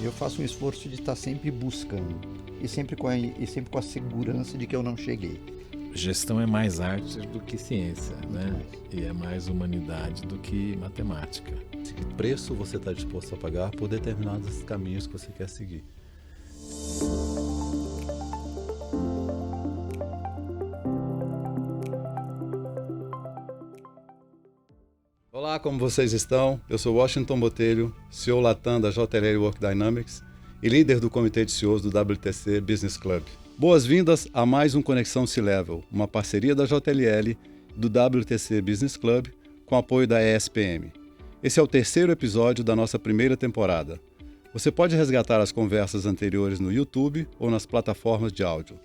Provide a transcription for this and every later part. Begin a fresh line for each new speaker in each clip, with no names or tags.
Eu faço um esforço de estar sempre buscando e sempre com a segurança de que eu não cheguei.
Gestão é mais arte do que ciência,
Muito
né?
mais.
E é mais humanidade do que matemática.
Que preço você está disposto a pagar por determinados caminhos que você quer seguir. Olá, como vocês estão? Eu sou Washington Botelho, CEO Latam da JLL Work Dynamics e líder do comitê de CEOs do WTC Business Club. Boas-vindas a mais um Conexão C-Level, uma parceria da JLL e do WTC Business Club com apoio da ESPM. Esse é o terceiro episódio da nossa primeira temporada. Você pode resgatar as conversas anteriores no YouTube ou nas plataformas de áudio.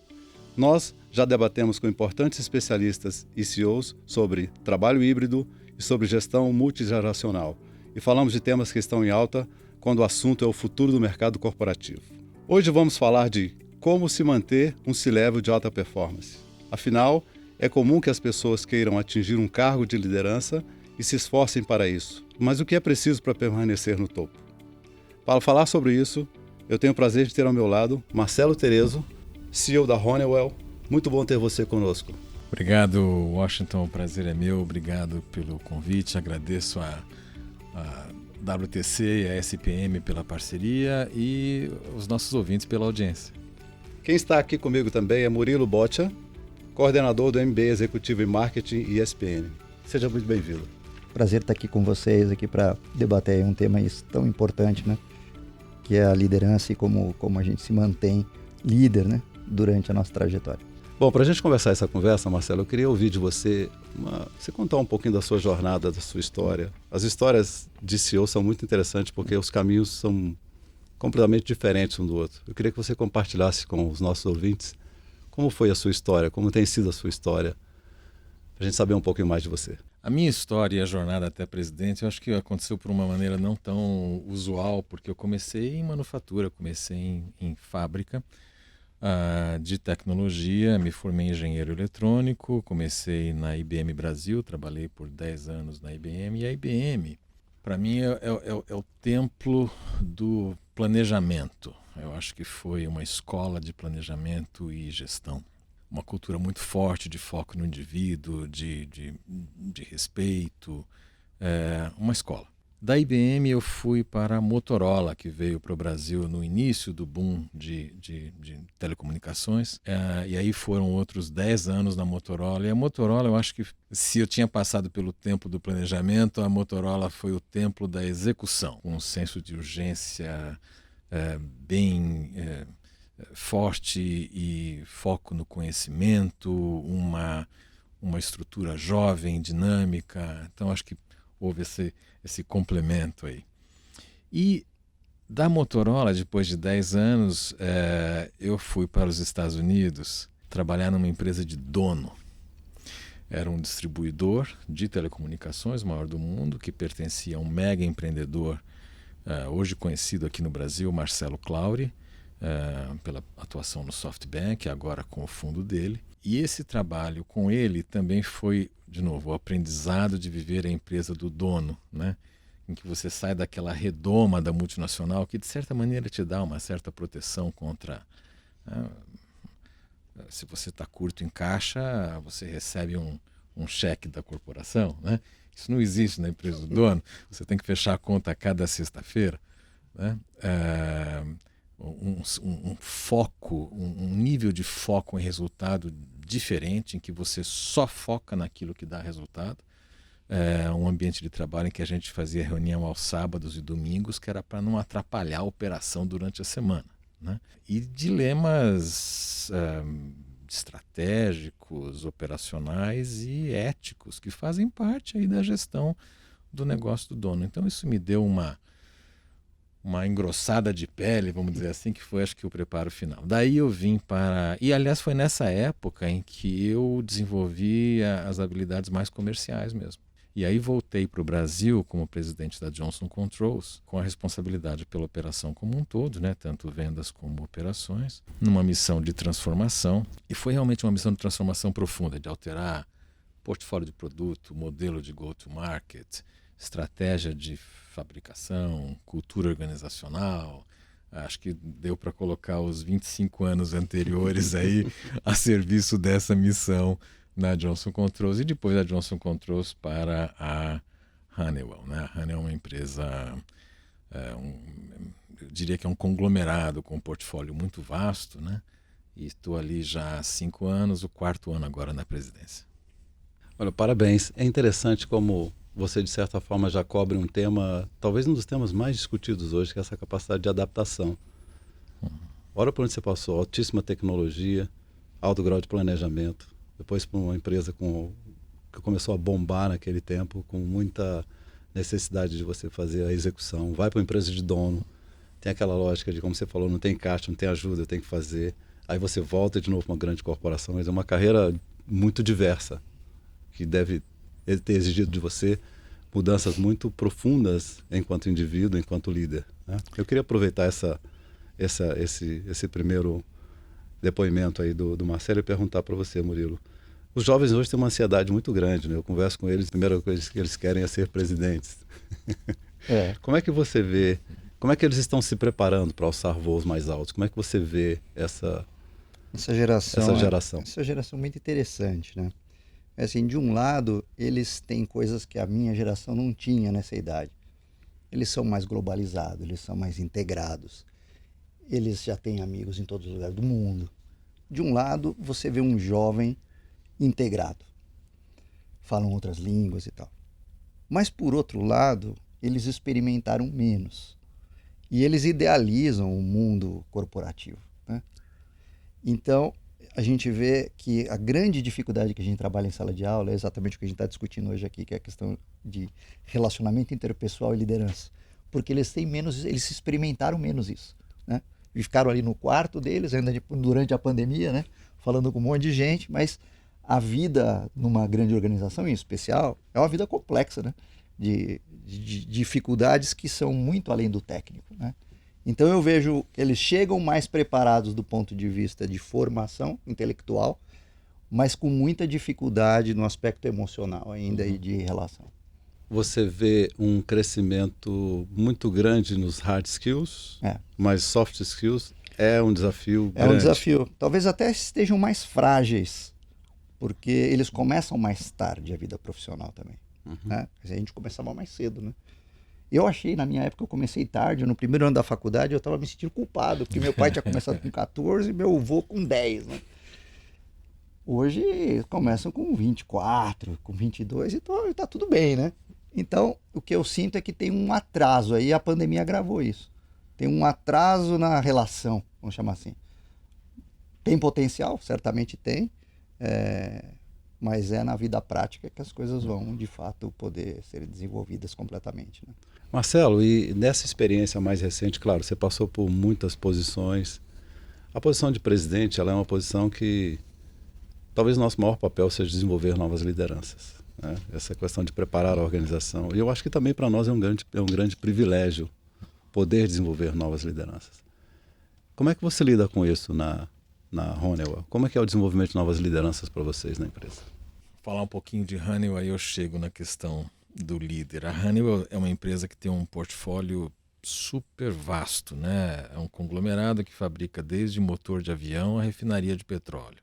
Nós já debatemos com importantes especialistas e CEOs sobre trabalho híbrido e sobre gestão multigeracional, e falamos de temas que estão em alta quando o assunto é o futuro do mercado corporativo. Hoje vamos falar de como se manter um C-Level de alta performance. Afinal, é comum que as pessoas queiram atingir um cargo de liderança e se esforcem para isso, mas o que é preciso para permanecer no topo? Para falar sobre isso, eu tenho o prazer de ter ao meu lado Marcelo Terezo, CEO da Honeywell. Muito bom ter você conosco.
Obrigado, Washington. O prazer é meu. Obrigado pelo convite. Agradeço a WTC e a SPM pela parceria e os nossos ouvintes pela audiência.
Quem está aqui comigo também é Murilo Boccia, coordenador do MBA Executivo em Marketing e ESPN. Seja muito bem-vindo.
Prazer estar aqui com vocês aqui para debater um tema tão importante, né? Que é a liderança e como a gente se mantém líder, né? Durante a nossa trajetória.
Bom, para a gente conversar essa conversa, Marcelo, eu queria ouvir de você, você contar um pouquinho da sua jornada, da sua história. As histórias de CEO são muito interessantes porque os caminhos são completamente diferentes um do outro. Eu queria que você compartilhasse com os nossos ouvintes como foi a sua história, como tem sido a sua história, para a gente saber um pouquinho mais de você.
A minha história e a jornada até presidente, eu acho que aconteceu por uma maneira não tão usual, porque eu comecei em manufatura, comecei em fábrica de tecnologia, me formei em engenheiro eletrônico, comecei na IBM Brasil, trabalhei por 10 anos na IBM, e a IBM, para mim, é o templo do planejamento. Eu acho que foi uma escola de planejamento e gestão. Uma cultura muito forte de foco no indivíduo, de respeito, uma escola. Da IBM eu fui para a Motorola, que veio para o Brasil no início do boom de telecomunicações, e aí foram outros 10 anos na Motorola. E a Motorola, eu acho que se eu tinha passado pelo tempo do planejamento, a Motorola foi o templo da execução, com um senso de urgência bem forte e foco no conhecimento, uma estrutura jovem, dinâmica. Então acho que houve esse complemento aí. E da Motorola, depois de 10 anos, eu fui para os Estados Unidos trabalhar numa empresa de dono. Era um distribuidor de telecomunicações, o maior do mundo, que pertencia a um mega empreendedor, hoje conhecido aqui no Brasil, Marcelo Claure, pela atuação no SoftBank, agora com o fundo dele. E esse trabalho com ele também foi, de novo, o aprendizado de viver a empresa do dono, né? Em que você sai daquela redoma da multinacional que, de certa maneira, te dá uma certa proteção contra... se você está curto em caixa, você recebe um cheque da corporação, né? Isso não existe na empresa do dono. Você tem que fechar a conta a cada sexta-feira, né? Um foco, um nível de foco em resultado diferente, em que você só foca naquilo que dá resultado. Um ambiente de trabalho em que a gente fazia reunião aos sábados e domingos, que era para não atrapalhar a operação durante a semana, né? E dilemas estratégicos, operacionais e éticos, que fazem parte aí da gestão do negócio do dono. Então isso me deu uma engrossada de pele, vamos dizer assim, que foi, acho que, o preparo final. Daí eu vim para... E, aliás, foi nessa época em que eu desenvolvi as habilidades mais comerciais mesmo. E aí voltei para o Brasil como presidente da Johnson Controls, com a responsabilidade pela operação como um todo, né? Tanto vendas como operações, numa missão de transformação. E foi realmente uma missão de transformação profunda, de alterar portfólio de produto, modelo de go-to-market, estratégia de fabricação, cultura organizacional, Acho que deu para colocar os 25 anos anteriores aí a serviço dessa missão na Johnson Controls e depois da Johnson Controls para a Honeywell, né? A Honeywell é uma empresa, eu diria que é um conglomerado com um portfólio muito vasto, né? E estou ali já há 5 anos, o 4º ano agora na presidência.
Olha, parabéns. É interessante como você, de certa forma, já cobre um tema, talvez um dos temas mais discutidos hoje, que é essa capacidade de adaptação. Olha por onde você passou, altíssima tecnologia, alto grau de planejamento, depois para uma empresa que começou a bombar naquele tempo, com muita necessidade de você fazer a execução, vai para uma empresa de dono, tem aquela lógica de, como você falou, não tem caixa, não tem ajuda, eu tenho que fazer, aí você volta de novo para uma grande corporação, mas é uma carreira muito diversa, que deve ter exigido de você mudanças muito profundas enquanto indivíduo, enquanto líder, né? Eu queria aproveitar esse primeiro depoimento aí do Marcelo e perguntar para você, Murilo. Os jovens hoje têm uma ansiedade muito grande, né? Eu converso com eles, a primeira coisa que eles querem é ser presidentes. Como é que você vê, como é que eles estão se preparando para alçar voos mais altos? Como é que você vê essa geração?
Essa geração muito interessante, né? Assim, de um lado, eles têm coisas que a minha geração não tinha nessa idade. Eles são mais globalizados, eles são mais integrados. Eles já têm amigos em todos os lugares do mundo. De um lado, você vê um jovem integrado. Falam outras línguas e tal. Mas, por outro lado, eles experimentaram menos. E eles idealizam o mundo corporativo, né? Então, a gente vê que a grande dificuldade que a gente trabalha em sala de aula é exatamente o que a gente está discutindo hoje aqui, que é a questão de relacionamento interpessoal e liderança. Porque eles experimentaram menos isso, né? E ficaram ali no quarto deles, ainda durante a pandemia, né? Falando com um monte de gente, mas a vida numa grande organização, em especial, é uma vida complexa, né? De dificuldades que são muito além do técnico, né? Então eu vejo que eles chegam mais preparados do ponto de vista de formação intelectual, mas com muita dificuldade no aspecto emocional ainda e de relação.
Você vê um crescimento muito grande nos hard skills, mas soft skills é um desafio grande.
É um desafio. Talvez até estejam mais frágeis, porque eles começam mais tarde a vida profissional também, né? A gente começava mais cedo, né? Eu achei, na minha época, eu comecei tarde, no primeiro ano da faculdade eu estava me sentindo culpado, porque meu pai tinha começado com 14 e meu avô com 10, né? Hoje começam com 24, com 22 e tá tudo bem, né? Então, o que eu sinto é que tem um atraso aí, a pandemia agravou isso. Tem um atraso na relação, vamos chamar assim. Tem potencial, certamente tem, mas é na vida prática que as coisas vão, de fato, poder ser desenvolvidas completamente, né?
Marcelo, e nessa experiência mais recente, claro, você passou por muitas posições. A posição de presidente, ela é uma posição que talvez o nosso maior papel seja desenvolver novas lideranças, né? Essa questão de preparar a organização. E eu acho que também para nós é um grande privilégio poder desenvolver novas lideranças. Como é que você lida com isso na Honeywell? Como é que é o desenvolvimento de novas lideranças para vocês na empresa?
Falar um pouquinho de Honeywell, aí eu chego na questão do líder. A Honeywell é uma empresa que tem um portfólio super vasto, né? É um conglomerado que fabrica desde motor de avião a refinaria de petróleo,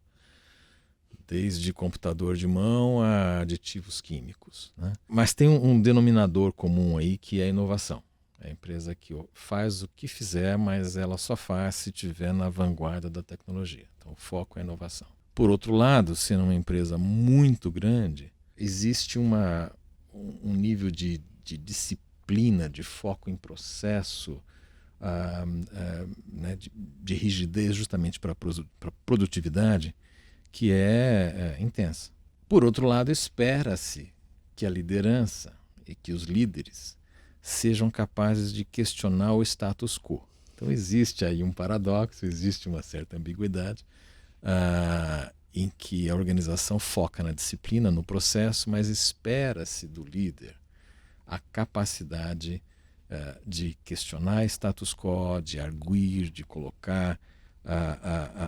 desde computador de mão a aditivos químicos, né? Mas tem um denominador comum aí que é a inovação. É a empresa que faz o que fizer, mas ela só faz se estiver na vanguarda da tecnologia. Então o foco é a inovação. Por outro lado, sendo uma empresa muito grande, existe um nível de disciplina, de foco em processo, né, de rigidez justamente para a produtividade, que é intensa. Por outro lado, espera-se que a liderança e que os líderes sejam capazes de questionar o status quo. Então existe aí um paradoxo, existe uma certa ambiguidade, em que a organização foca na disciplina, no processo, mas espera-se do líder a capacidade de questionar status quo, de arguir, de colocar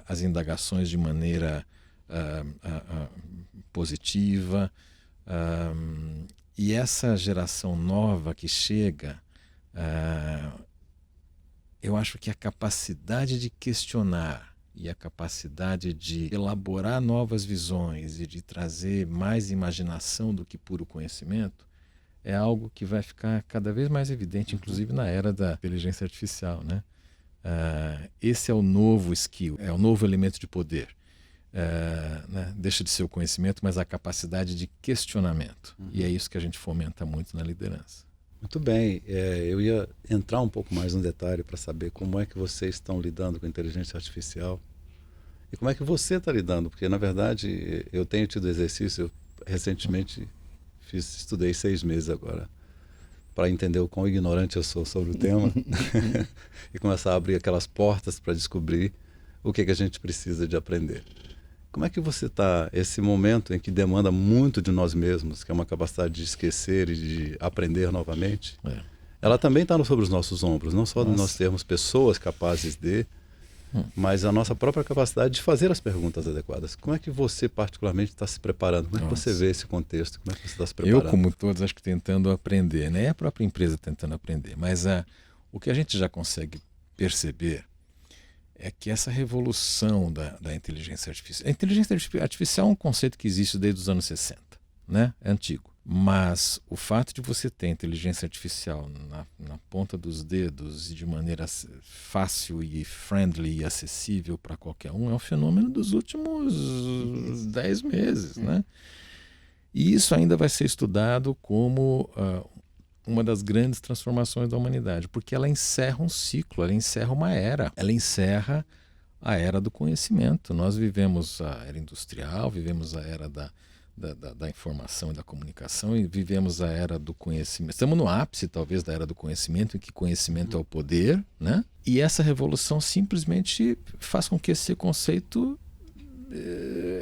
as indagações de maneira positiva. E essa geração nova que chega eu acho que a capacidade de questionar e a capacidade de elaborar novas visões e de trazer mais imaginação do que puro conhecimento é algo que vai ficar cada vez mais evidente, inclusive na era da inteligência artificial, né? Esse é o novo skill, é o novo elemento de poder. Né? Deixa de ser o conhecimento, mas a capacidade de questionamento. E é isso que a gente fomenta muito na liderança.
Muito bem, eu ia entrar um pouco mais no detalhe para saber como é que vocês estão lidando com a inteligência artificial e como é que você está lidando, porque na verdade eu tenho tido exercício, eu recentemente estudei 6 meses agora para entender o quão ignorante eu sou sobre o tema e começar a abrir aquelas portas para descobrir o que a gente precisa de aprender. Como é que você está, esse momento em que demanda muito de nós mesmos, que é uma capacidade de esquecer e de aprender novamente, ela também está sobre os nossos ombros, não só de nós termos pessoas capazes de, mas a nossa própria capacidade de fazer as perguntas adequadas. Como é que você particularmente está se preparando? Como é que você vê esse contexto? Como é que você está se preparando?
Eu, como todos, acho que tentando aprender, né? É a própria empresa tentando aprender, mas o que a gente já consegue perceber é que essa revolução da inteligência artificial... A inteligência artificial é um conceito que existe desde os anos 60, né? É antigo. Mas o fato de você ter inteligência artificial na ponta dos dedos e de maneira fácil e friendly e acessível para qualquer um é um fenômeno dos últimos 10 meses, né? E isso ainda vai ser estudado como uma das grandes transformações da humanidade, porque ela encerra um ciclo, ela encerra uma era, ela encerra a era do conhecimento. Nós vivemos a era industrial, vivemos a era da informação e da comunicação e vivemos a era do conhecimento. Estamos no ápice, talvez, da era do conhecimento, em que conhecimento é o poder, né? E essa revolução simplesmente faz com que esse conceito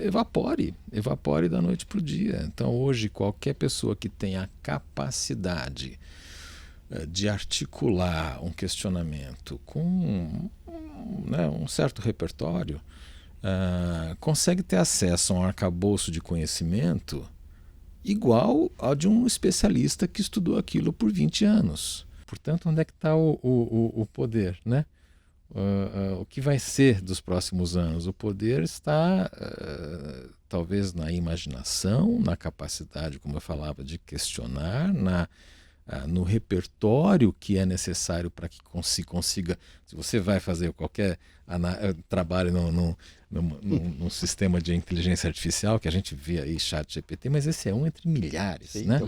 evapore da noite para o dia. Então, hoje, qualquer pessoa que tenha a capacidade de articular um questionamento com um certo repertório, consegue ter acesso a um arcabouço de conhecimento igual ao de um especialista que estudou aquilo por 20 anos. Portanto, onde é que está o poder, né? O que vai ser dos próximos anos? O poder está talvez na imaginação, na capacidade, como eu falava, de questionar, no repertório que é necessário para que se consiga. Se você vai fazer qualquer trabalho num sistema de inteligência artificial, que a gente vê aí ChatGPT, mas esse é um entre milhares, sim, né?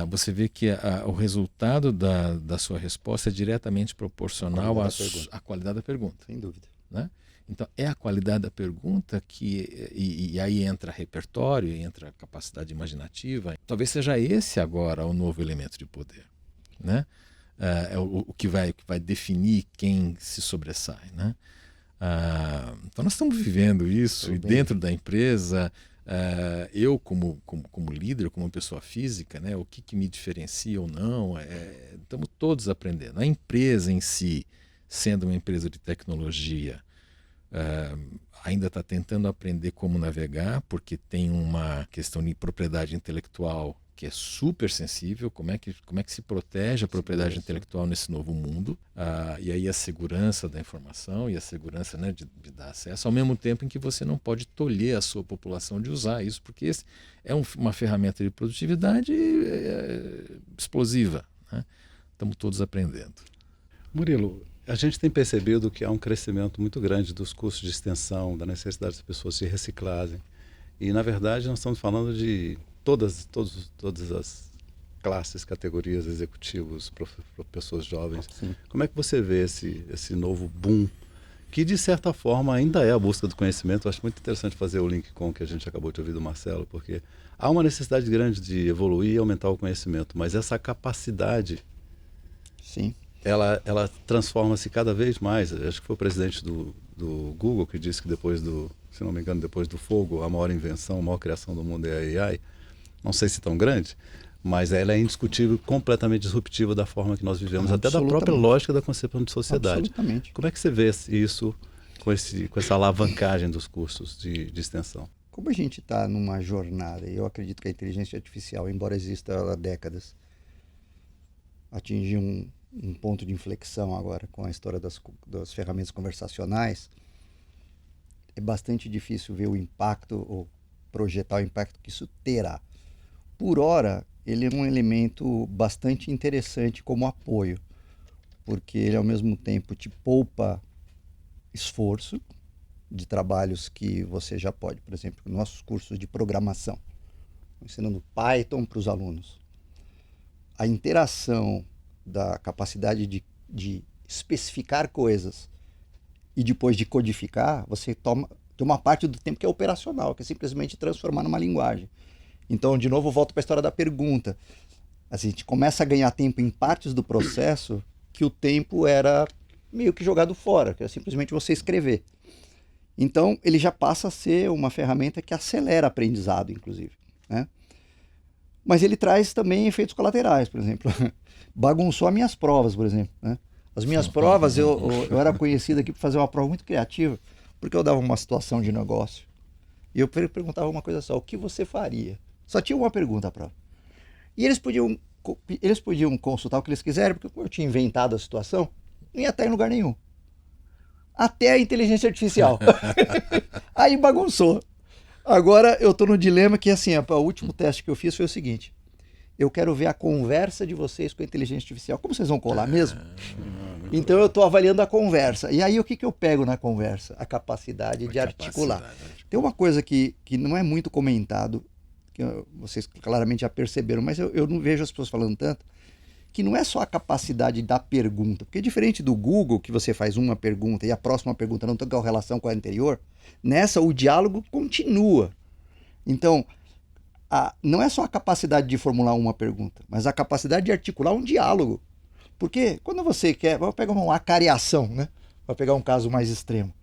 Você vê que o resultado da sua resposta é diretamente proporcional à qualidade da pergunta.
Sem dúvida.
Né? Então, é a qualidade da pergunta e aí entra repertório, entra a capacidade imaginativa. Talvez seja esse agora o novo elemento de poder. Né? É o que vai definir quem se sobressai. Né? Então, nós estamos vivendo isso e dentro da empresa... eu como líder, como pessoa física, né, o que me diferencia ou não, estamos todos aprendendo. A empresa em si, sendo uma empresa de tecnologia, ainda está tentando aprender como navegar, porque tem uma questão de propriedade intelectual que é super sensível. Como é que se protege a propriedade intelectual nesse novo mundo, e aí a segurança da informação e a segurança, né, de dar acesso, ao mesmo tempo em que você não pode tolher a sua população de usar isso, porque esse é uma ferramenta de produtividade explosiva. Né? Estamos todos aprendendo.
Murilo, a gente tem percebido que há um crescimento muito grande dos cursos de extensão, da necessidade das pessoas se reciclarem, e na verdade nós estamos falando de todas as classes, categorias, executivos, pessoas jovens. Sim. Como é que você vê esse novo boom, que de certa forma ainda é a busca do conhecimento? Eu acho muito interessante fazer o link com o que a gente acabou de ouvir do Marcelo, porque há uma necessidade grande de evoluir e aumentar o conhecimento, mas essa capacidade,
sim,
ela transforma-se cada vez mais. Acho que foi o presidente do Google que disse que se não me engano, depois do fogo, a maior invenção, a maior criação do mundo é a AI. Não sei se tão grande, mas ela é indiscutível, completamente disruptiva da forma que nós vivemos, até da própria lógica da concepção de sociedade.
Absolutamente.
Como é que você vê isso com essa alavancagem dos cursos de extensão?
Como a gente está numa jornada, e eu acredito que a inteligência artificial, embora exista há décadas, atingiu um ponto de inflexão agora com a história das ferramentas conversacionais, é bastante difícil ver o impacto ou projetar o impacto que isso terá. Por hora, ele é um elemento bastante interessante como apoio, porque ele ao mesmo tempo te poupa esforço de trabalhos que você já pode, por exemplo, nossos cursos de programação, ensinando Python para os alunos. A interação da capacidade de especificar coisas e depois de codificar, você tem uma parte do tempo que é operacional, que é simplesmente transformar numa linguagem. Então, de novo, eu volto para a história da pergunta. A gente começa a ganhar tempo em partes do processo que o tempo era meio que jogado fora, que é simplesmente você escrever. Então, ele já passa a ser uma ferramenta que acelera aprendizado, inclusive, né? Mas ele traz também efeitos colaterais, por exemplo. Bagunçou as minhas provas, por exemplo, né? As minhas provas, eu era conhecido aqui por fazer uma prova muito criativa, porque eu dava uma situação de negócio e eu perguntava uma coisa só: o que você faria? Só tinha uma pergunta a prova. E eles podiam consultar o que eles quiserem, porque como eu tinha inventado a situação, não ia estar em lugar nenhum. Até a inteligência artificial. Aí bagunçou. Agora eu estou no dilema que, assim, o último teste que eu fiz foi o seguinte: eu quero ver a conversa de vocês com a inteligência artificial. Como vocês vão colar mesmo? Então eu estou avaliando a conversa. E aí o que eu pego na conversa? A capacidade de articular. Tem uma coisa que não é muito comentado, que vocês claramente já perceberam, mas eu não vejo as pessoas falando tanto, que não é só a capacidade da pergunta. Porque diferente do Google, que você faz uma pergunta e a próxima pergunta não tem relação com a anterior, nessa o diálogo continua. Então, não é só a capacidade de formular uma pergunta, mas a capacidade de articular um diálogo. Porque quando você quer, vamos pegar uma acareação, né? Vou pegar um caso mais extremo.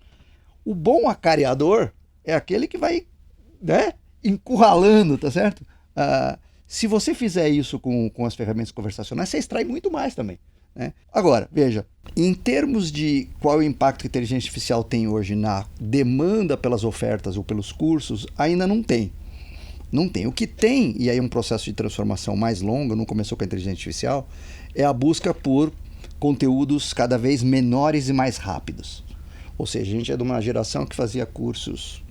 O bom acareador é aquele que vai, né, encurralando, tá certo? Se você fizer isso com as ferramentas conversacionais, você extrai muito mais também, né? Agora, veja, em termos de qual é o impacto que a inteligência artificial tem hoje na demanda pelas ofertas ou pelos cursos, ainda não tem. Não tem. O que tem, e aí é um processo de transformação mais longo, não começou com a inteligência artificial, é a busca por conteúdos cada vez menores e mais rápidos. Ou seja, a gente é de uma geração que fazia cursos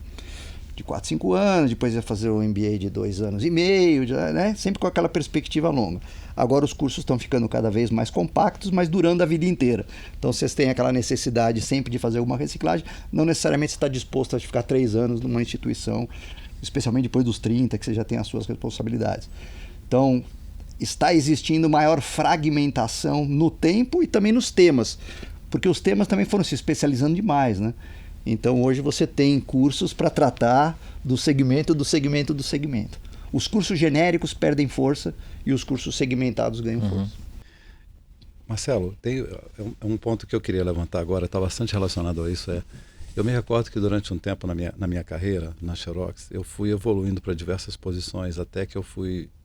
de 4, 5 anos, depois ia fazer o MBA de 2 anos e meio, né? Sempre com aquela perspectiva longa. Agora os cursos estão ficando cada vez mais compactos, mas durando a vida inteira. Então vocês têm aquela necessidade sempre de fazer alguma reciclagem, não necessariamente você está disposto a ficar 3 anos numa instituição, especialmente depois dos 30, que você já tem as suas responsabilidades. Então, está existindo maior fragmentação no tempo e também nos temas, porque os temas também foram se especializando demais, né? Então, hoje você tem cursos para tratar do segmento, do segmento, do segmento. Os cursos genéricos perdem força e os cursos segmentados ganham força.
Marcelo, tem um ponto que eu queria levantar agora, está bastante relacionado a isso, eu me recordo que durante um tempo na minha carreira, na Xerox, eu fui evoluindo para diversas posições até que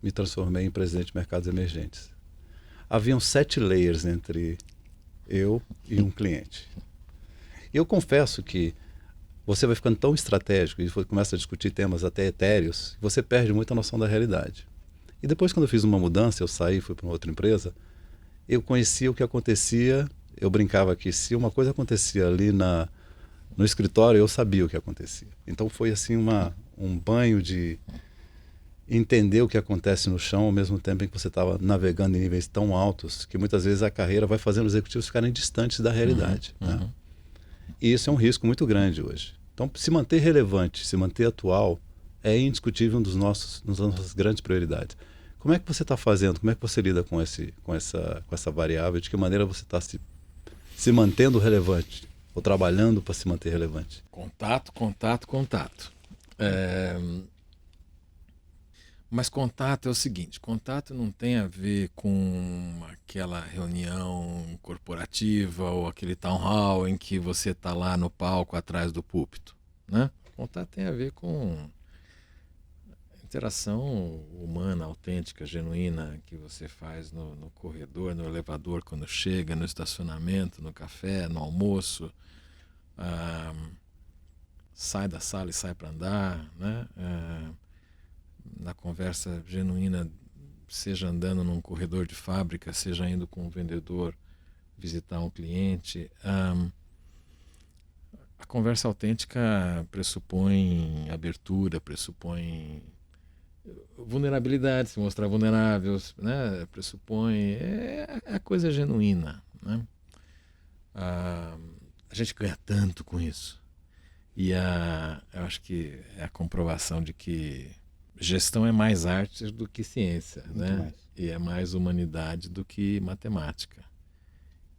me transformei em presidente de mercados emergentes. Haviam 7 layers entre eu e um cliente. Eu confesso que você vai ficando tão estratégico e começa a discutir temas até etéreos, você perde muita noção da realidade. E depois, quando eu fiz uma mudança, eu saí, fui para uma outra empresa, eu conhecia o que acontecia, eu brincava que se uma coisa acontecia ali no escritório, eu sabia o que acontecia. Então foi assim um banho de entender o que acontece no chão ao mesmo tempo em que você estava navegando em níveis tão altos que muitas vezes a carreira vai fazendo os executivos ficarem distantes da realidade. Né? E isso é um risco muito grande hoje. Então, se manter relevante, se manter atual, é indiscutível das nossas grandes prioridades. Como é que você está fazendo? Como é que você lida com essa variável? De que maneira você está se mantendo relevante? Ou trabalhando para se manter relevante?
Contato. Mas contato é o seguinte, contato não tem a ver com aquela reunião corporativa ou aquele town hall em que você está lá no palco atrás do púlpito, né? Contato tem a ver com interação humana, autêntica, genuína, que você faz no corredor, no elevador, quando chega, no estacionamento, no café, no almoço. Sai da sala e sai para andar, né? Na conversa genuína, seja andando num corredor de fábrica, seja indo com um vendedor visitar um cliente. A conversa autêntica pressupõe abertura, pressupõe vulnerabilidade, se mostrar vulnerável, né? Pressupõe a coisa genuína, né? A gente ganha tanto com isso. E eu acho que é a comprovação de que gestão é mais arte do que ciência,
Muito
né?
mais.
E é mais humanidade do que matemática.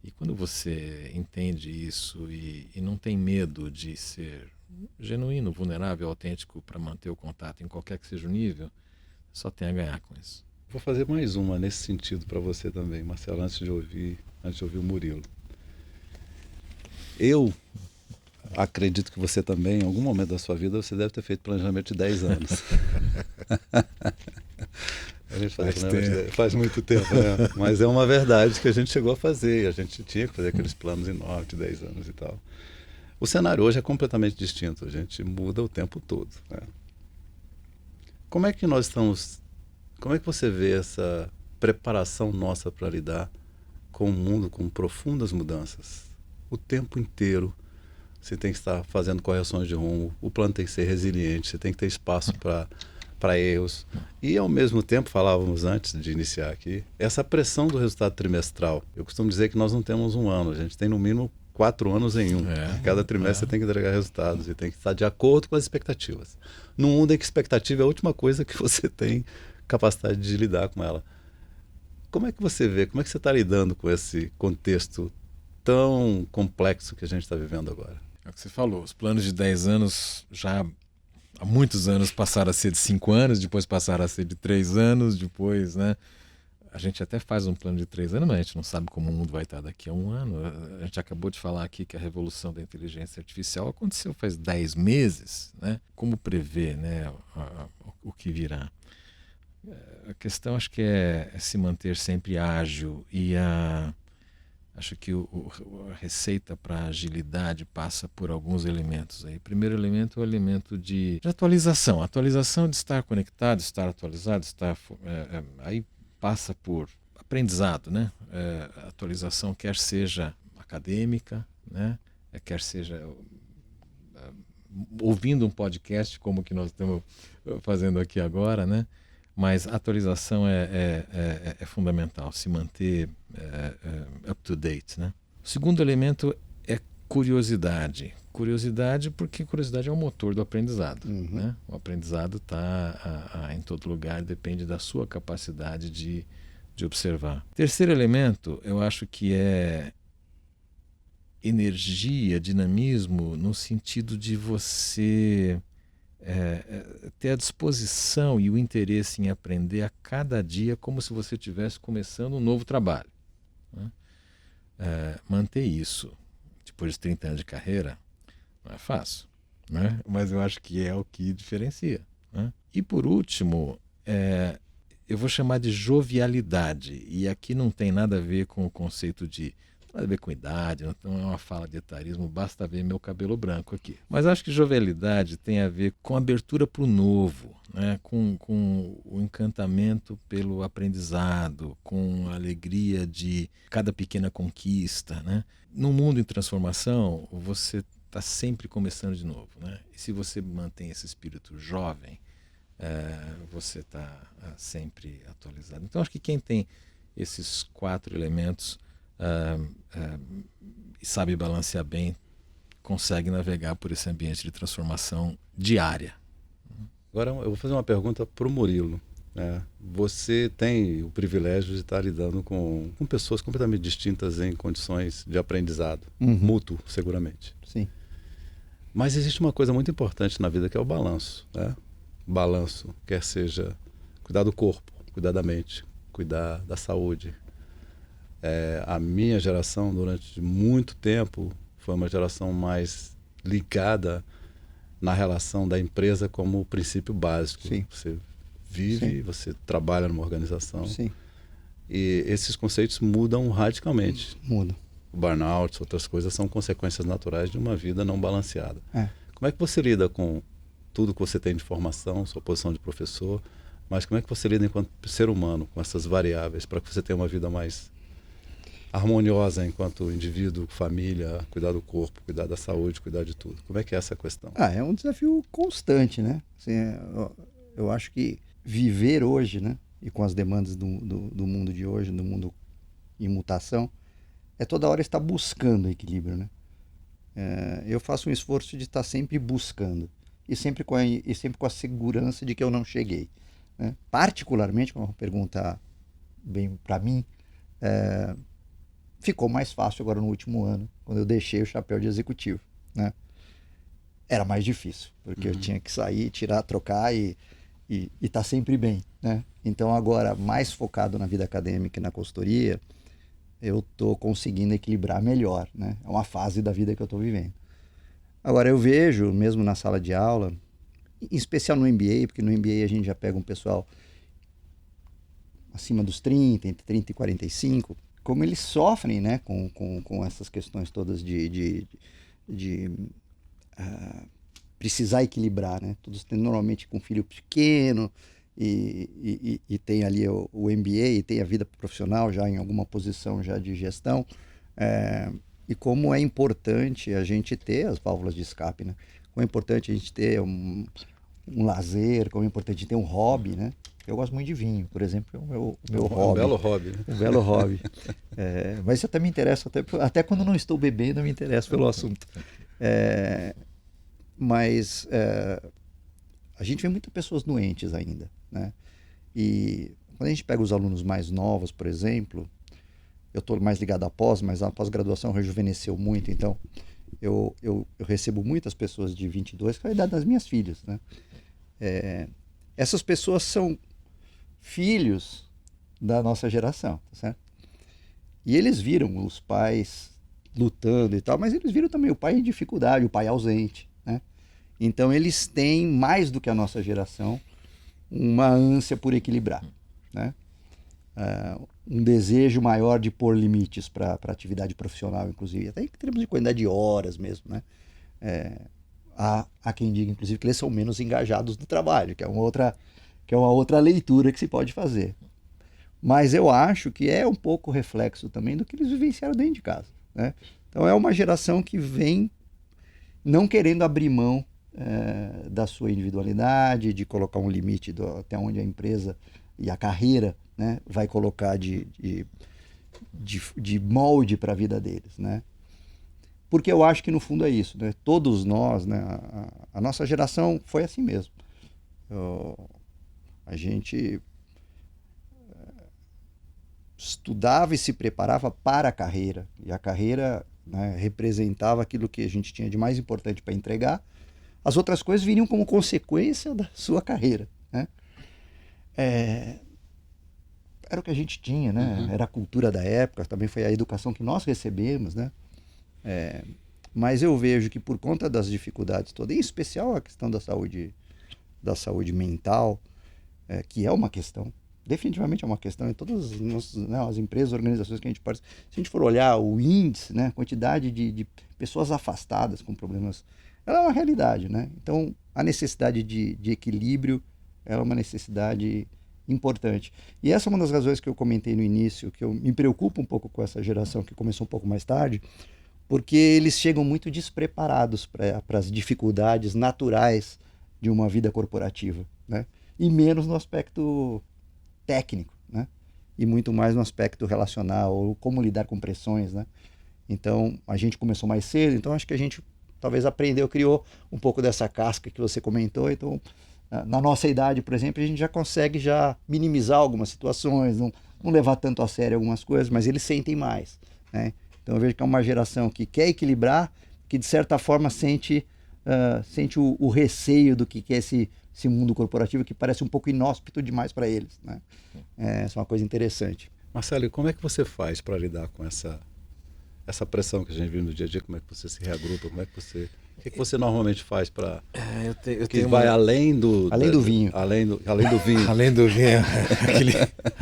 E quando você entende isso e não tem medo de ser genuíno, vulnerável, autêntico para manter o contato em qualquer que seja o nível, só tem a ganhar com isso.
Vou fazer mais uma nesse sentido para você também, Marcelo, antes de ouvir o Murilo. Eu acredito que você também, em algum momento da sua vida, você deve ter feito planejamento de 10 anos. A gente faz muito tempo, né? Mas é uma verdade que a gente chegou a fazer. A gente tinha que fazer aqueles planos enormes de 10 anos e tal. O cenário hoje é completamente distinto. A gente muda o tempo todo, né? Como é que nós estamos... Como é que você vê essa preparação nossa para lidar com um mundo com profundas mudanças? O tempo inteiro você tem que estar fazendo correções de rumo, o plano tem que ser resiliente, você tem que ter espaço para erros. E, ao mesmo tempo, falávamos antes de iniciar aqui, essa pressão do resultado trimestral. Eu costumo dizer que nós não temos um ano, a gente tem no mínimo 4 anos em um. Cada trimestre você tem que entregar resultados e tem que estar de acordo com as expectativas. Num mundo em que expectativa é a última coisa que você tem capacidade de lidar com ela. Como é que você vê, como é que você está lidando com esse contexto tão complexo que a gente está vivendo agora?
É o que você falou, os planos de 10 anos já há muitos anos passaram a ser de 5 anos, depois passaram a ser de 3 anos, depois, né? A gente até faz um plano de 3 anos, mas a gente não sabe como o mundo vai estar daqui a um ano. A gente acabou de falar aqui que a revolução da inteligência artificial aconteceu faz 10 meses, né? Como prever, né, o que virá? A questão acho que é se manter sempre ágil e acho que a receita para agilidade passa por alguns elementos aí. O primeiro elemento é o elemento de atualização. A atualização de estar conectado, estar atualizado, aí passa por aprendizado, né? Atualização quer seja acadêmica, né? Quer seja ouvindo um podcast como o que nós estamos fazendo aqui agora, né? Mas a atualização é fundamental, se manter up to date, né? O segundo elemento é curiosidade. Curiosidade porque curiosidade é o motor do aprendizado.
Uhum.
Né? O aprendizado está em todo lugar, depende da sua capacidade de observar. Terceiro elemento, eu acho que é energia, dinamismo, no sentido de você... ter a disposição e o interesse em aprender a cada dia como se você estivesse começando um novo trabalho, né? Manter isso depois de 30 anos de carreira não é fácil, né? Mas eu acho que é o que diferencia, né? E por último, eu vou chamar de jovialidade, e aqui não tem nada a ver com o conceito de... nada a ver com idade, não é uma fala de etarismo, basta ver meu cabelo branco aqui. Mas acho que jovialidade tem a ver com abertura para o novo, né? Com o encantamento pelo aprendizado, com a alegria de cada pequena conquista, né? Num mundo em transformação, você está sempre começando de novo, né? E se você mantém esse espírito jovem, você está sempre atualizado. Então acho que quem tem esses 4 elementos e sabe balancear bem, consegue navegar por esse ambiente de transformação diária.
Agora eu vou fazer uma pergunta para o Murilo, né? Você tem o privilégio de estar lidando com pessoas completamente distintas em condições de aprendizado, mútuo, seguramente.
Sim.
Mas existe uma coisa muito importante na vida que é o balanço, né? Balanço, quer seja cuidar do corpo, cuidar da mente, cuidar da saúde. A minha geração, durante muito tempo, foi uma geração mais ligada na relação da empresa como princípio básico.
Sim.
Você vive,
Sim.
Você trabalha numa organização.
Sim.
E esses conceitos mudam radicalmente.
Muda.
O burnout, outras coisas, são consequências naturais de uma vida não balanceada. Como é que você lida com tudo que você tem de formação, sua posição de professor, mas como é que você lida enquanto ser humano com essas variáveis para que você tenha uma vida mais harmoniosa enquanto indivíduo, família, cuidar do corpo, cuidar da saúde, cuidar de tudo? Como é que é essa questão?
É um desafio constante, né? Assim, eu acho que viver hoje, né? E com as demandas do mundo de hoje, do mundo em mutação, é toda hora estar buscando equilíbrio, né? Eu faço um esforço de estar sempre buscando e sempre com a segurança de que eu não cheguei, né? Particularmente, quando perguntar bem para mim, ficou mais fácil agora no último ano, quando eu deixei o chapéu de executivo, né? Era mais difícil, porque eu tinha que sair, tirar, trocar e tá sempre bem, né? Então agora, mais focado na vida acadêmica e na consultoria, eu estou conseguindo equilibrar melhor, né? É uma fase da vida que eu estou vivendo. Agora eu vejo, mesmo na sala de aula, em especial no MBA, porque no MBA a gente já pega um pessoal acima dos 30, entre 30 e 45, como eles sofrem, né, com essas questões todas de precisar equilibrar, né? Todos têm normalmente com filho pequeno e tem ali o MBA e tem a vida profissional já em alguma posição já de gestão, e como é importante a gente ter as válvulas de escape, né? Como é importante a gente ter um lazer, como é importante ter um hobby, né? Eu gosto muito de vinho, por exemplo, é o meu hobby.
Um belo hobby, né?
Um belo hobby. Mas isso até me interessa, até quando não estou bebendo, eu me interesso pelo assunto. Mas a gente vê muitas pessoas doentes ainda, né? E quando a gente pega os alunos mais novos, por exemplo, eu estou mais ligado à pós, mas a pós-graduação rejuvenesceu muito, então eu recebo muitas pessoas de 22, que é a idade das minhas filhas, né? Essas pessoas são filhos da nossa geração, tá certo? E eles viram os pais lutando e tal, mas eles viram também o pai em dificuldade, o pai ausente, né? Então eles têm, mais do que a nossa geração, uma ânsia por equilibrar, né? Um desejo maior de pôr limites para a atividade profissional, inclusive, até em termos de quantidade de horas mesmo, né? Há quem diga, inclusive, que eles são menos engajados no trabalho, que é uma outra leitura que se pode fazer. Mas eu acho que é um pouco reflexo também do que eles vivenciaram dentro de casa, né? Então é uma geração que vem não querendo abrir mão da sua individualidade, de colocar um limite até onde a empresa e a carreira, né, vai colocar de molde para a vida deles, né? Porque eu acho que no fundo é isso, né? Todos nós, né, a nossa geração foi assim mesmo. A gente estudava e se preparava para a carreira, e a carreira, né, representava aquilo que a gente tinha de mais importante para entregar. As outras coisas viriam como consequência da sua carreira, né? Era o que a gente tinha, né? Era a cultura da época, também foi a educação que nós recebemos, né? Mas eu vejo que por conta das dificuldades todas, em especial a questão da saúde mental, que é uma questão, definitivamente é uma questão em todas as empresas, organizações que a gente participa. Se a gente for olhar o índice, né, a quantidade de pessoas afastadas com problemas, ela é uma realidade, né? Então, a necessidade de equilíbrio é uma necessidade importante. E essa é uma das razões que eu comentei no início, que eu me preocupo um pouco com essa geração que começou um pouco mais tarde, porque eles chegam muito despreparados para as dificuldades naturais de uma vida corporativa, né? E menos no aspecto técnico, né? E muito mais no aspecto relacional, ou como lidar com pressões, né? Então, a gente começou mais cedo, então acho que a gente talvez aprendeu, criou um pouco dessa casca que você comentou. Então, na nossa idade, por exemplo, a gente já consegue minimizar algumas situações, não levar tanto a sério algumas coisas, mas eles sentem mais, né? Então eu vejo que é uma geração que quer equilibrar, que de certa forma sente o receio do que é esse mundo corporativo, que parece um pouco inóspito demais para eles, né? Isso é uma coisa interessante.
Marcelo, e como é que você faz para lidar com essa pressão que a gente vive no dia a dia? Como é que você se reagrupa? O que você normalmente faz para que vai além do
vinho?
Além do vinho.
Além do vinho,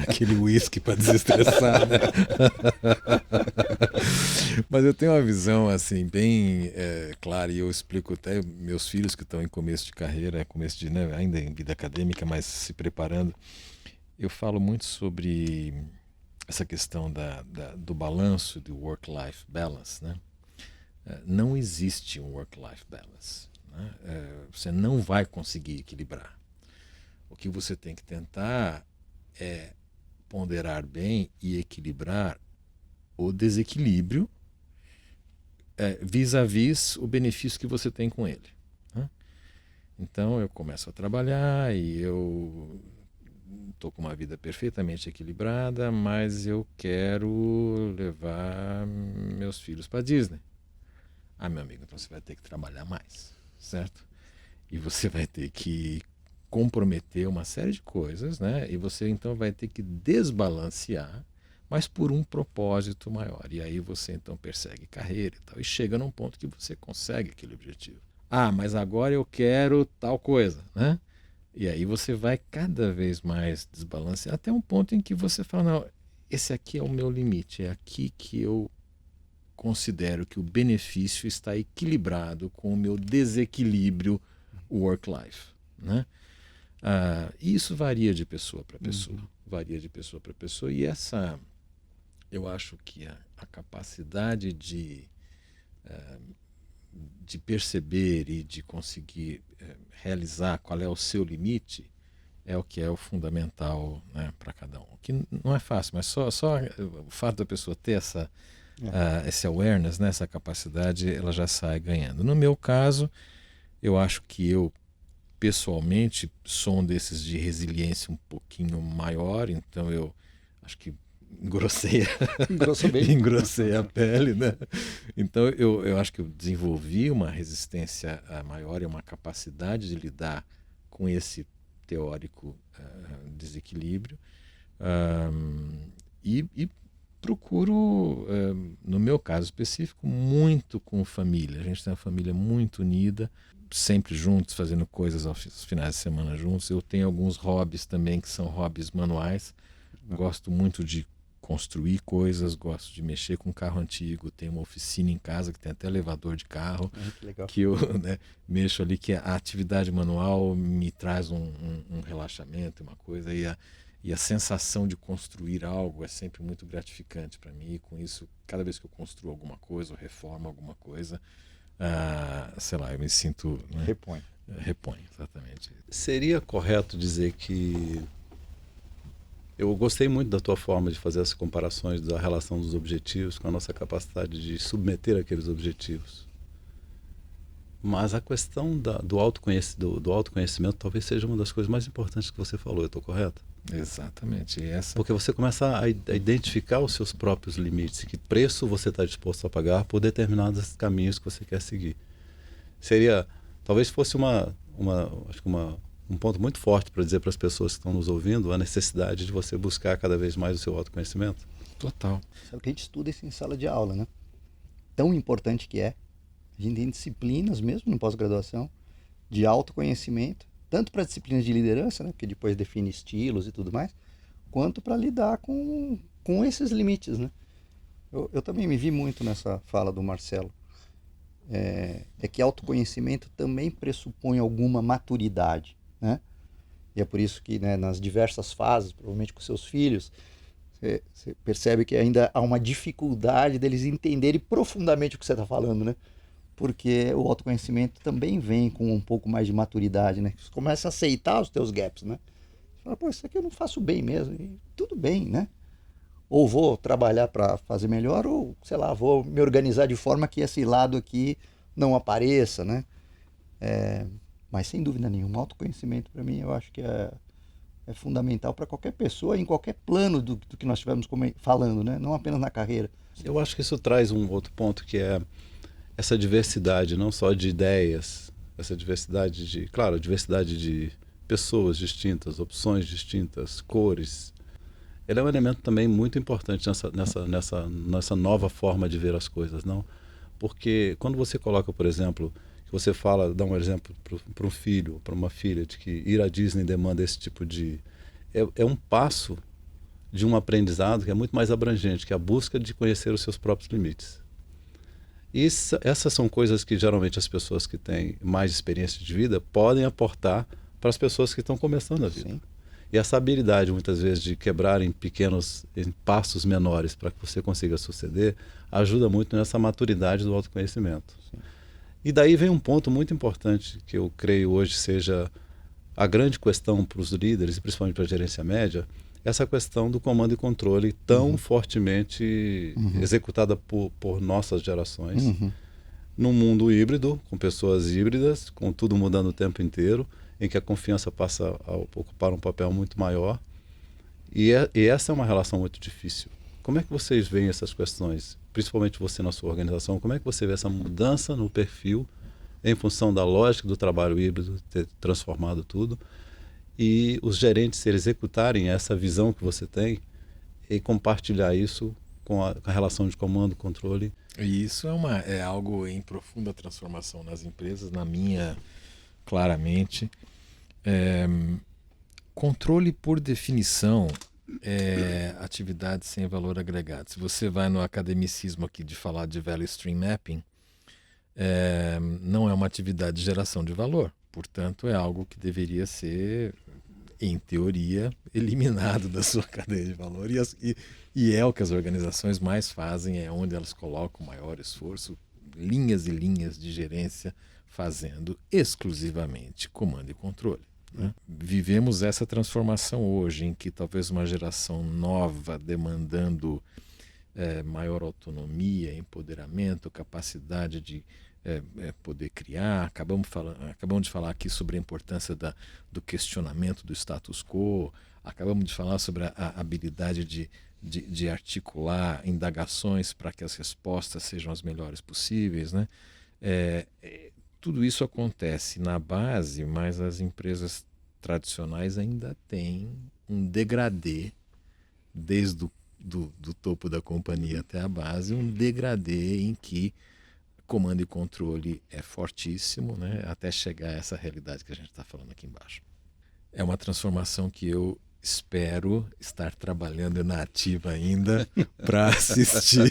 aquele whisky para desestressar, né? Mas eu tenho uma visão assim bem clara, e eu explico até meus filhos que estão em começo de carreira, né, ainda em vida acadêmica, mas se preparando. Eu falo muito sobre essa questão do balanço, do work-life balance, né? Não existe um work-life balance, né? Você não vai conseguir equilibrar. O que você tem que tentar é ponderar bem e equilibrar o desequilíbrio vis-à-vis o benefício que você tem com ele, né? Então eu começo a trabalhar e eu estou com uma vida perfeitamente equilibrada, mas eu quero levar meus filhos para Disney. Ah, meu amigo, então você vai ter que trabalhar mais, certo? E você vai ter que comprometer uma série de coisas, né? E você então vai ter que desbalancear, mas por um propósito maior. E aí você então persegue carreira e tal, e chega num ponto que você consegue aquele objetivo. Ah, mas agora eu quero tal coisa, né? E aí você vai cada vez mais desbalancear até um ponto em que você fala, não, esse aqui é o meu limite, é aqui que eu considero que o benefício está equilibrado com o meu desequilíbrio work-life, né? E isso varia de pessoa para pessoa, varia de pessoa para pessoa, e eu acho que a capacidade de perceber e de conseguir realizar qual é o seu limite é o que é o fundamental, né, para cada um. Que não é fácil, mas só o fato da pessoa ter esse awareness, né, essa capacidade, ela já sai ganhando. No meu caso, eu acho que eu pessoalmente sou um desses de resiliência um pouquinho maior, então eu acho que engrossei a pele, né? Então eu acho que eu desenvolvi uma resistência maior e uma capacidade de lidar com esse teórico desequilíbrio, e procuro, no meu caso específico, muito com família. A gente tem uma família muito unida, sempre juntos, fazendo coisas aos finais de semana juntos. Eu tenho alguns hobbies também que são hobbies manuais. Gosto muito de construir coisas, gosto de mexer com carro antigo. Tenho uma oficina em casa que tem até elevador de carro, que eu, né, mexo ali, que a atividade manual me traz um relaxamento, uma coisa, e a sensação de construir algo é sempre muito gratificante para mim. E com isso, cada vez que eu construo alguma coisa ou reformo alguma coisa, sei lá, eu me sinto, né? Repõe, exatamente.
Seria correto dizer que eu gostei muito da tua forma de fazer as comparações da relação dos objetivos com a nossa capacidade de submeter aqueles objetivos. Mas a questão do autoconhecimento talvez seja uma das coisas mais importantes que você falou, eu estou correto?
Exatamente.
Porque você começa a identificar os seus próprios limites, que preço você está disposto a pagar por determinados caminhos que você quer seguir. Talvez fosse acho que um ponto muito forte para dizer para as pessoas que estão nos ouvindo a necessidade de você buscar cada vez mais o seu autoconhecimento.
Total.
Sabe que a gente estuda isso em sala de aula, né? Tão importante que é. A gente tem disciplinas mesmo no pós-graduação de autoconhecimento, tanto para disciplinas de liderança, né, que depois define estilos e tudo mais, quanto para lidar com esses limites, né? Eu também me vi muito nessa fala do Marcelo. É que autoconhecimento também pressupõe alguma maturidade, né? E é por isso que, né, nas diversas fases, provavelmente com seus filhos, você percebe que ainda há uma dificuldade deles entenderem profundamente o que você está falando, né? Porque o autoconhecimento também vem com um pouco mais de maturidade, né? Você começa a aceitar os teus gaps, né? Você fala, pô, isso aqui eu não faço bem mesmo. E tudo bem, né? Ou vou trabalhar para fazer melhor, ou, sei lá, vou me organizar de forma que esse lado aqui não apareça, né? Mas sem dúvida nenhuma, autoconhecimento para mim eu acho que é fundamental para qualquer pessoa, em qualquer plano do que nós estivemos falando, né? Não apenas na carreira.
Eu acho que isso traz um outro ponto, que é essa diversidade, não só de ideias, essa diversidade diversidade de pessoas distintas, opções distintas, cores. Ele é um elemento também muito importante nessa nova forma de ver as coisas, não? Porque quando você coloca, por exemplo, que você dá um exemplo para um filho, para uma filha, de que ir à Disney demanda esse tipo de... É um passo de um aprendizado que é muito mais abrangente, que é a busca de conhecer os seus próprios limites. E essas são coisas que geralmente as pessoas que têm mais experiência de vida podem aportar para as pessoas que estão começando a vida.
Sim.
E essa habilidade, muitas vezes, de quebrar em passos menores para que você consiga suceder, ajuda muito nessa maturidade do autoconhecimento.
Sim.
E daí vem um ponto muito importante que eu creio hoje seja a grande questão para os líderes, e principalmente para a gerência média, essa questão do comando e controle tão fortemente executada por nossas gerações, num mundo híbrido, com pessoas híbridas, com tudo mudando o tempo inteiro, em que a confiança passa a ocupar um papel muito maior. E essa é uma relação muito difícil. Como é que vocês veem essas questões, principalmente você na sua organização? Como é que você vê essa mudança no perfil em função da lógica do trabalho híbrido ter transformado tudo e os gerentes executarem essa visão que você tem e compartilhar isso com a relação de comando e controle?
E isso é algo em profunda transformação nas empresas, na minha, claramente. Controle, por definição, é atividade sem valor agregado. Se você vai no academicismo aqui de falar de Value Stream Mapping, não é uma atividade de geração de valor. Portanto, é algo que deveria ser, em teoria, eliminado da sua cadeia de valor. E é o que as organizações mais fazem, é onde elas colocam o maior esforço, linhas e linhas de gerência fazendo exclusivamente comando e controle. Né? Vivemos essa transformação hoje, em que talvez uma geração nova demandando maior autonomia, empoderamento, capacidade de poder criar. Acabamos de falar aqui sobre a importância do questionamento do status quo, acabamos de falar sobre a habilidade de articular indagações para que as respostas sejam as melhores possíveis, né? Tudo isso acontece na base, mas as empresas tradicionais ainda têm um degradê, desde do topo da companhia até a base, um degradê em que comando e controle é fortíssimo, né, até chegar a essa realidade que a gente está falando aqui embaixo. É uma transformação que eu espero estar trabalhando na ativa ainda para assistir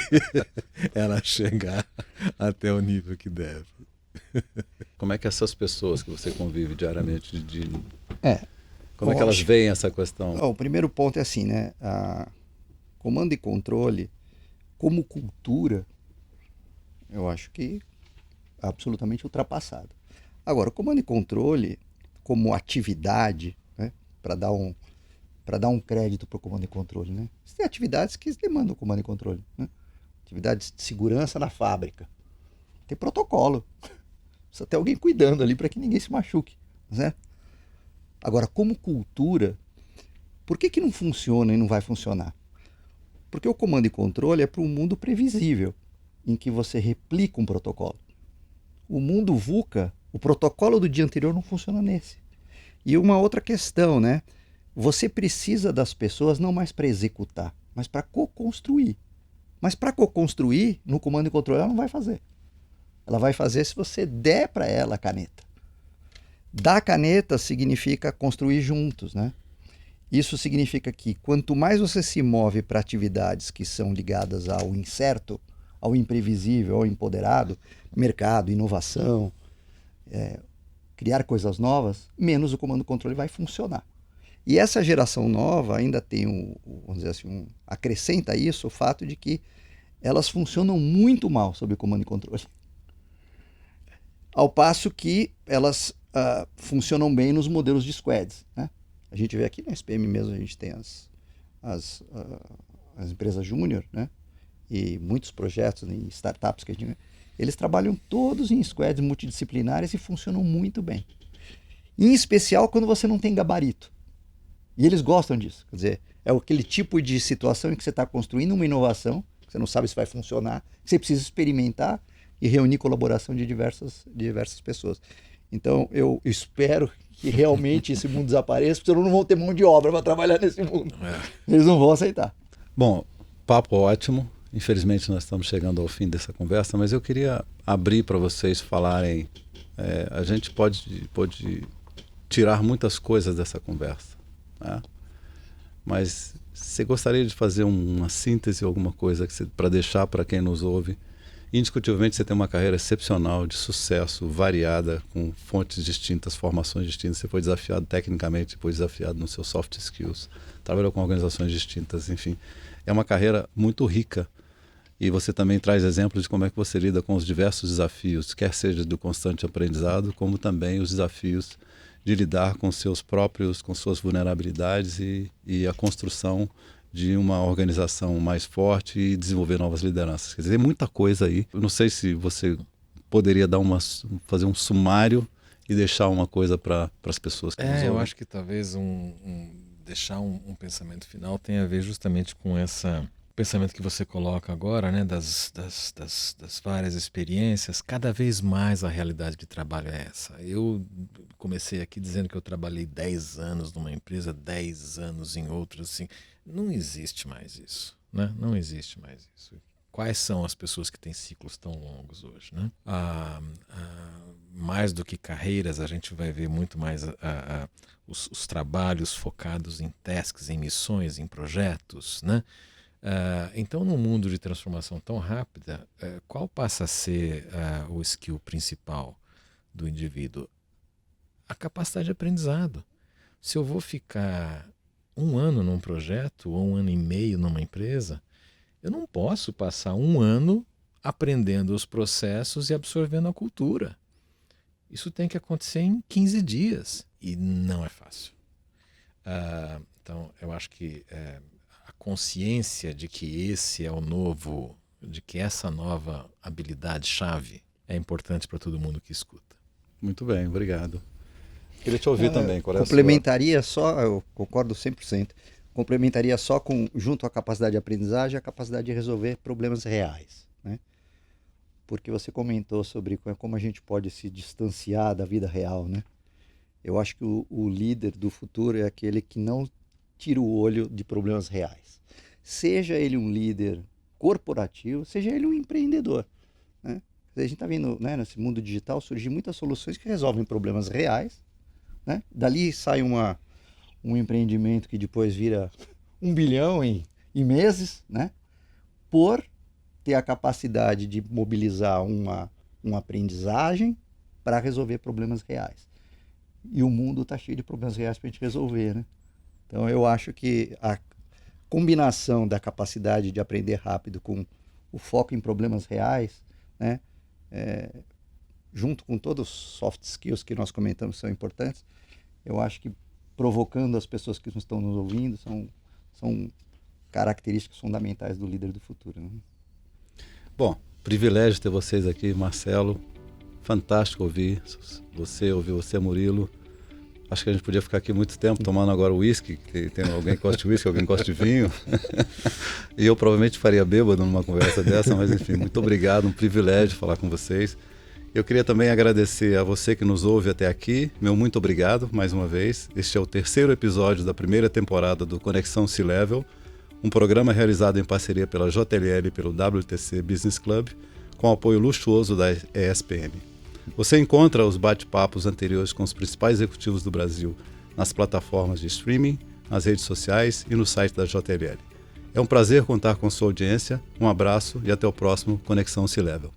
ela chegar até o nível que deve.
Como é que essas pessoas que você convive diariamente, como é que
eu
elas
acho-
veem essa questão?
O primeiro ponto é assim, né? Comando e controle, como cultura, eu acho que é absolutamente ultrapassado. Agora, o comando e controle, como atividade, né? Para dar um crédito para o comando e controle, né? Tem atividades que demandam comando e controle, né? Atividades de segurança na fábrica. Tem protocolo. Precisa ter alguém cuidando ali para que ninguém se machuque, né? Agora, como cultura, por que não funciona e não vai funcionar? Porque o comando e controle é para um mundo previsível, em que você replica um protocolo. O mundo VUCA, o protocolo do dia anterior não funciona nesse. E uma outra questão, né? Você precisa das pessoas não mais para executar, mas para co-construir. Mas para co-construir, no comando e controle, ela não vai fazer. Ela vai fazer se você der para ela a caneta. Dar a caneta significa construir juntos, né? Isso significa que quanto mais você se move para atividades que são ligadas ao incerto, ao imprevisível, ao empoderado, mercado, inovação, criar coisas novas, menos o comando e controle vai funcionar. E essa geração nova ainda tem, vamos dizer assim, acrescenta isso o fato de que elas funcionam muito mal sob comando e controle. Ao passo que elas funcionam bem nos modelos de squads, né? A gente vê aqui na SPM mesmo, a gente tem as empresas júnior, né? E muitos projetos em startups que a gente... Eles trabalham todos em squads multidisciplinares e funcionam muito bem. Em especial quando você não tem gabarito. E eles gostam disso. Quer dizer, é aquele tipo de situação em que você está construindo uma inovação, que você não sabe se vai funcionar, que você precisa experimentar e reunir colaboração de diversas pessoas. Então, eu espero que realmente esse mundo desapareça, porque senão não vão ter mão de obra para trabalhar nesse mundo. Eles não vão aceitar.
Bom, papo ótimo. Infelizmente nós estamos chegando ao fim dessa conversa, mas eu queria abrir para vocês falarem. A gente pode tirar muitas coisas dessa conversa, né? Mas você gostaria de fazer uma síntese, alguma coisa para deixar para quem nos ouve, Indiscutivelmente você tem uma carreira excepcional, de sucesso, variada, com fontes distintas, formações distintas. Você foi desafiado tecnicamente, foi desafiado nos seus soft skills, trabalhou com organizações distintas, enfim. É uma carreira muito rica. E você também traz exemplos de como é que você lida com os diversos desafios, quer seja do constante aprendizado, como também os desafios de lidar com com suas vulnerabilidades e a construção de uma organização mais forte e desenvolver novas lideranças. Quer dizer, tem muita coisa aí. Eu não sei se você poderia fazer um sumário e deixar uma coisa para as pessoas que nos ouvem.
Eu acho que talvez deixar um pensamento final tenha a ver justamente com esse pensamento que você coloca agora, né, das várias experiências. Cada vez mais a realidade de trabalho é essa. Eu comecei aqui dizendo que eu trabalhei 10 anos numa empresa, 10 anos em outra, assim. Não existe mais isso, né? Não existe mais isso. Quais são as pessoas que têm ciclos tão longos hoje, né? Mais do que carreiras, a gente vai ver muito mais os trabalhos focados em tasks, em missões, em projetos, né? Então, num mundo de transformação tão rápida, qual passa a ser o skill principal do indivíduo? A capacidade de aprendizado. Se eu vou ficar 1 ano num projeto ou 1 ano e meio numa empresa, eu não posso passar 1 ano aprendendo os processos e absorvendo a cultura. Isso tem que acontecer em 15 dias e não é fácil. Então, eu acho que a consciência de que esse é o novo, de que essa nova habilidade-chave é importante para todo mundo que escuta.
Muito bem, obrigado. Queria te ouvir também. Qual é
complementaria só, eu concordo 100%, complementaria só junto à capacidade de aprendizagem, a capacidade de resolver problemas reais, né? Porque você comentou sobre como a gente pode se distanciar da vida real, né? Eu acho que o líder do futuro é aquele que não tira o olho de problemas reais. Seja ele um líder corporativo, seja ele um empreendedor, né? A gente está vendo, né, nesse mundo digital surgir muitas soluções que resolvem problemas reais, né? Dali sai um empreendimento que depois vira 1 bilhão em meses, né? Por ter a capacidade de mobilizar uma aprendizagem para resolver problemas reais. E o mundo está cheio de problemas reais para a gente resolver, né? Então eu acho que a combinação da capacidade de aprender rápido com o foco em problemas reais, né? Junto com todos os soft skills que nós comentamos são importantes, eu acho que provocando as pessoas que estão nos ouvindo são características fundamentais do líder do futuro, né?
Bom, privilégio ter vocês aqui, Marcelo. Fantástico ouvir você, Murilo. Acho que a gente podia ficar aqui muito tempo tomando agora uísque, que tem alguém que gosta de uísque, alguém que gosta de vinho. E eu provavelmente faria bêbado numa conversa dessa, mas enfim, muito obrigado, um privilégio falar com vocês. Eu queria também agradecer a você que nos ouve até aqui. Meu muito obrigado mais uma vez. Este é o 3º episódio da 1ª temporada do Conexão C-Level, um programa realizado em parceria pela JLL e pelo WTC Business Club, com apoio luxuoso da ESPM. Você encontra os bate-papos anteriores com os principais executivos do Brasil nas plataformas de streaming, nas redes sociais e no site da JLL. É um prazer contar com sua audiência. Um abraço e até o próximo Conexão C-Level.